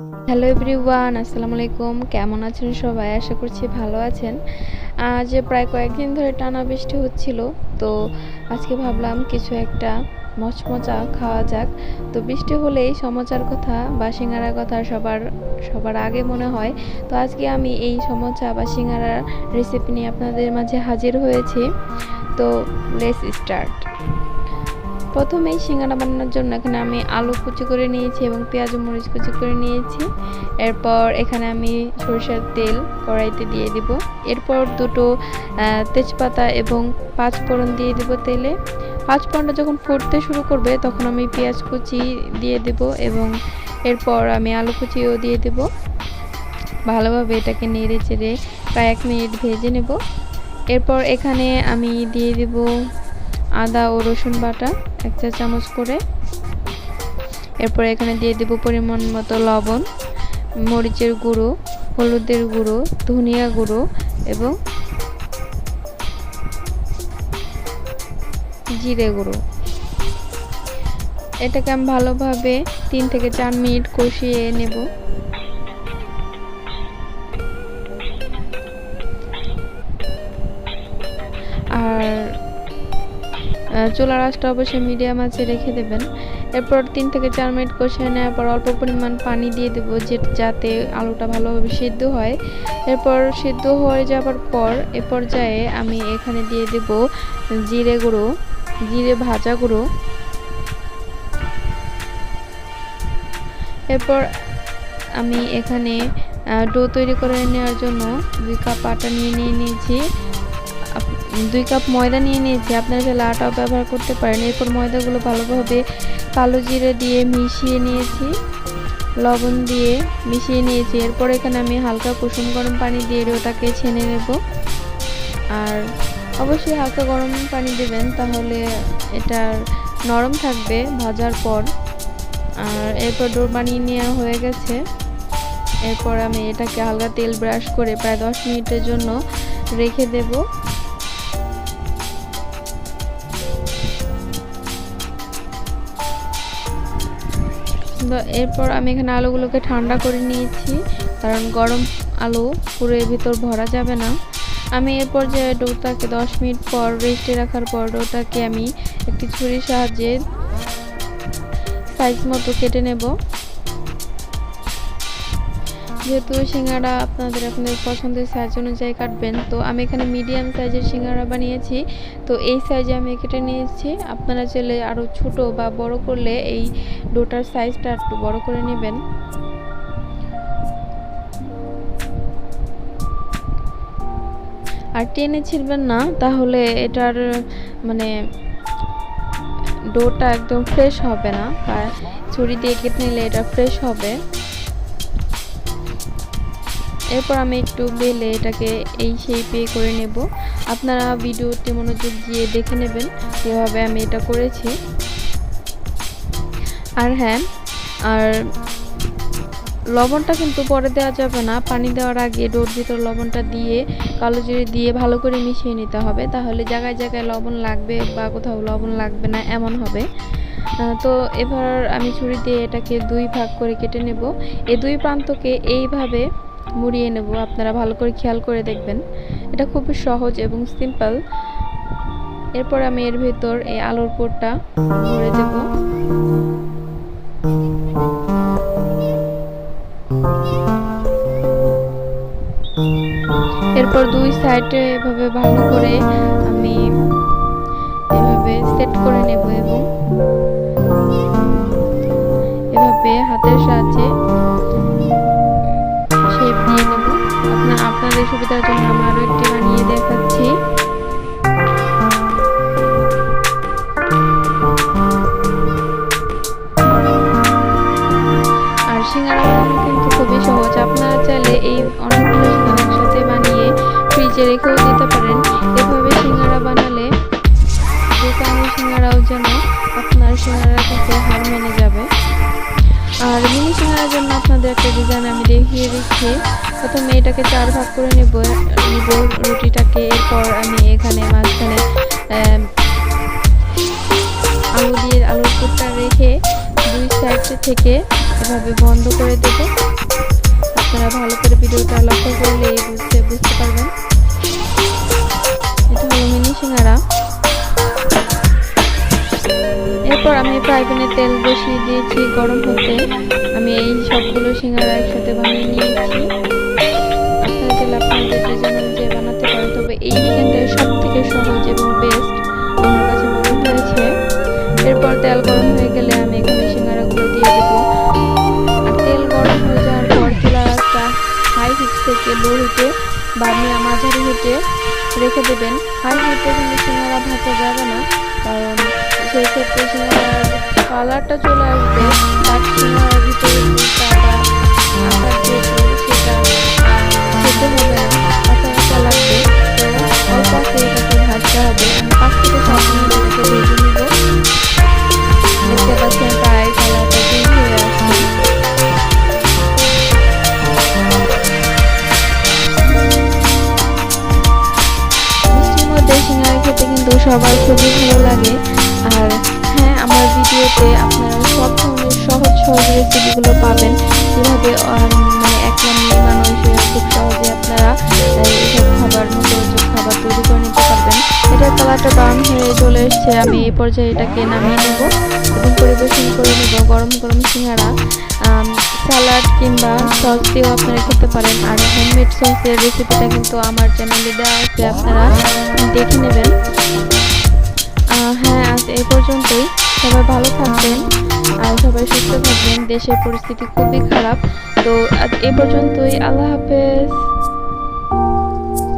Hello everyone, আসসালামু আলাইকুম। কেমন আছেন সবাই? আশা করছি ভালো আছেন। আজ প্রায় কয়েকদিন ধরে টানা বৃষ্টি হচ্ছিল, তো আজকে ভাবলাম কিছু একটা মচমচা খাওয়া যাক। তো বৃষ্টি হলেই সমোসার কথা বা সিঙ্গারার কথা সবার আগে মনে হয়। তো আজকে আমি এই সমোসা বা সিঙ্গারার রেসিপি নিয়ে আপনাদের মাঝে হাজির হয়েছি। তো লেটস স্টার্ট। প্রথমেই সিঙ্গারা বানানোর জন্য এখানে আমি আলু কুচি করে নিয়েছি এবং পেঁয়াজ মরিচ কুচি করে নিয়েছি। এরপর এখানে আমি সরিষার তেল কড়াইতে দিয়ে দিব। এরপর দুটো তেজপাতা এবং 5 ফোড়ন দিয়ে দিব তেলে। 5 ফোড়নটা যখন ফুটতে শুরু করবে তখন আমি পেঁয়াজ কুচি দিয়ে দেব এবং এরপর আমি আলু কুচিও দিয়ে দেব। ভালোভাবে এটাকে নেড়ে চেড়ে প্রায় 1 মিনিট ভেজে নেব। এরপর এখানে আমি দিয়ে দেব আদা ও রসুন বাটা 1 চা চামচ করে। এরপর এখানে দিয়ে দেব পরিমাণ মতো লবণ, মরিচের গুঁড়ো, হলুদের গুঁড়ো, ধনিয়া গুঁড়ো এবং জিরে গুঁড়ো। এটাকে আমি ভালোভাবে 3 থেকে 4 মিনিট কষিয়ে নেব। আর চুলার আঁচটা অবশ্যই মিডিয়াম আঁচে রেখে দেবেন। এরপর 3 থেকে 4 মিনিট কষিয়ে নেওয়ার পর অল্প পরিমাণ পানি দিয়ে দেব যাতে আলুটা ভালোভাবে সিদ্ধ হয়। এরপর সিদ্ধ হয়ে যাওয়ার পর এ পর্যায়ে আমি এখানে দিয়ে দেব জিরে গুঁড়ো, জিরে ভাজা গুঁড়ো। এরপর আমি এখানে ডো তৈরি করে নেওয়ার জন্য 2 কাপ আটা নিয়েছি, 2 কাপ ময়দা নিয়ে নিয়েছি। আপনারা চাইলে আটাও ব্যবহার করতে পারেন। এরপর ময়দাগুলো ভালোভাবে কালো জিরে দিয়ে মিশিয়ে নিয়েছি, লবণ দিয়ে মিশিয়ে নিয়েছি। এরপর এখানে আমি হালকা কুসুম গরম পানি দিয়ে ওটাকে ছেনে নেব। আর অবশ্যই হালকা গরম পানি দেবেন, তাহলে এটা নরম থাকবে ভাজার পর। আর এরপর ডো বানিয়ে নেওয়া হয়ে গেছে। এরপর আমি এটাকে হালকা তেল ব্রাশ করে প্রায় 10 মিনিটের জন্য রেখে দেব। এরপর আমি এখানে আলুগুলোকে ঠান্ডা করে নিয়েছি, কারণ গরম আলু পুরো এর ভিতর ভরা যাবে না। আমি এরপর যে ডোটাকে 10 মিনিট পর রেস্টে রাখার পর ডোটাকে আমি একটি ছুরির সাহায্যে সাইজ মতো কেটে নেব। যেহেতু সিঙ্গারা আপনাদের পছন্দের সাইজ অনুযায়ী কাটবেন, তো আমি এখানে মিডিয়াম সাইজের সিঙ্গারা বানিয়েছি, তো এই সাইজে আমি কেটে নিয়েছি। আপনারা চাইলে আরও ছোট বা বড় করলে এই ডোটার সাইজটা একটু বড় করে নেবেন। আর টেনে ছিঁড়বেন না, তাহলে এটার মানে ডোটা একদম ফ্রেশ হবে না, বা ছুরি দিয়ে কেটে নিলে এটা ফ্রেশ হবে। এরপর আমি একটু বেলে এটাকে এই শেপে করে নেব। আপনারা ভিডিওটি মনোযোগ দিয়ে দেখে নেবেন কিভাবে আমি এটা করেছি। আর হ্যাঁ, আর লবণটা কিন্তু পরে দেওয়া যাবে না, পানি দেওয়ার আগে ডোর ভিতর লবণটা দিয়ে কালো জিরে দিয়ে ভালো করে মিশিয়ে নিতে হবে, তাহলে জায়গায় জায়গায় লবণ লাগবে বা কোথাও লবণ লাগবে না এমন হবে। তো এবার আমি ছুরি দিয়ে এটাকে 2 ভাগ করে কেটে নেব। এই 2 প্রান্তকে এইভাবে মুড়িয়ে নেব। আপনারা ভালো করে খেয়াল করে দেখবেন, এটা খুবই সহজ এবং সিম্পল। এরপর আমি এর ভেতর এই আলুর পুরটা ভরে দেব। এরপর 2 সাইডে এভাবে ভালো করে আমি এভাবে সেট করে নেব এবং এভাবে হাতের সাহায্যে শেপ দিয়ে নেব। আপনাদের সুবিধার জন্য আমি আরও একটি বানিয়ে দেখাচ্ছি। আর সিঙ্গারা বানানো কিন্তু খুবই সহজ। আপনারা চাইলে এই অনেকগুলো সিঙ্গারা একসাথে বানিয়ে ফ্রিজে রেখেও দিতে পারেন। এভাবে সিঙ্গারা বানালে দোকানের সিঙ্গারাও যেন আপনার সিঙ্গারার কাছে হার মেনে যাবে। আর মিনি সিঙ্গারার জন্য আপনাদের একটা ডিজাইন আমি দেখিয়ে দিচ্ছি। প্রথমে এটাকে 4 ভাগ করে নেব রুটিটাকে। এরপর আমি এখানে মাঝখানে আলুর পুরটা রেখে 2 সাইড থেকে এভাবে বন্ধ করে দেব। আপনারা ভালো করে ভিডিওটা লক্ষ্য করলে বুঝতে পারবেন। এটা হলো মিনি সিঙ্গারা। এরপর আমি ফ্রাই প্যানে তেল বসিয়ে দিয়েছি গরম হতে। আমি এই সবগুলো সিঙ্গারা একসাথে বানিয়ে নিয়েছি। আপনারা চাইলে আপনাদের ডিজাইন অনুযায়ী বানাতে পারেন, তবে এই ডিজাইনটা সব থেকে সহজ এবং বেস্ট আমার কাছে মনে হয়েছে। এরপর তেল গরম হয়ে গেলে আমি এখানে সিঙ্গারাগুলো দিয়ে দেব। আর তেল গরম হয়ে যাওয়ার পর চুলার আঁচটা হাই হিট থেকে লো হিটে বা মাঝারি হিটে রেখে দেবেন। হাই হিটে কিন্তু সিঙ্গারা ভাজা যাবে না, কারণ সেই ক্ষেত্রে সিঙ্গারার কালারটা চলে আসবে, তার সিঙ্গারার ভিতরে আটার যেহেতু সেটা সেদ্ধ হবে না, কাঁচা কাঁচা লাগবে। তো অল্প আঁচে এটাকে ভাজতে হবে। আমি 5 থেকে 7 মিনিট এটাকে ভেজে নিব। দেখতে পাচ্ছেন প্রায় কালারটা চেঞ্জ হয়ে আসছে। মিষ্টির মধ্যে সিঙ্গারা খেতে কিন্তু সবার খুবই ভালো লাগে। আর হ্যাঁ, আমার ভিডিওতে আপনারা সব ধরনের সহজ রেসিপিগুলো পাবেন, যেভাবে মানে একলা মেয়ে মানুষে খুব সহজে আপনারা এইসব খাবার মুখরোচক খাবার তৈরি করে নিতে পারবেন। এটার কালারটা ব্রাউন হয়ে চলে এসছে। আমি এই পর্যায়ে এটাকে নামিয়ে নেব এবং পরিবেশন করে নেব। গরম গরম সিঙ্গারা সালাড কিংবা সস দিয়েও আপনারা খেতে পারেন। আর হোমমেড সসের রেসিপিটা কিন্তু আমার চ্যানেলে দেওয়া আছে, আপনারা দেখে নেবেন। হ্যাঁ, আজ এই পর্যন্তই। সবাই ভালো থাকবেন আর সবাই সুস্থ থাকবেন। দেশের পরিস্থিতি খুবই খারাপ। তো আজ এই পর্যন্তই। আল্লাহ হাফেজ।